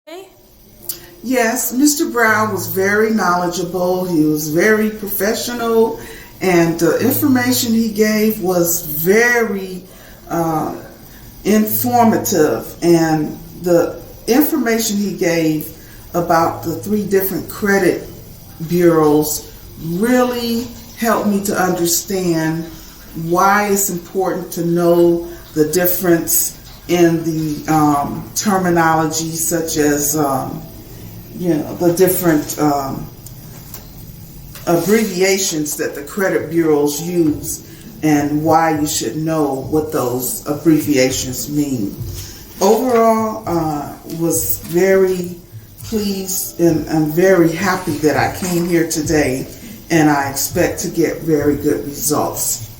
Okay. Yes, Mr. Brown was very knowledgeable. He was very professional, and the information he gave was very informative. And the information he gave about the three different credit bureaus really helped me to understand why it's important to know the difference in the terminology, such as the different abbreviations that the credit bureaus use, and why you should know what those abbreviations mean. Overall, was very pleased, and I'm very happy that I came here today, and I expect to get very good results.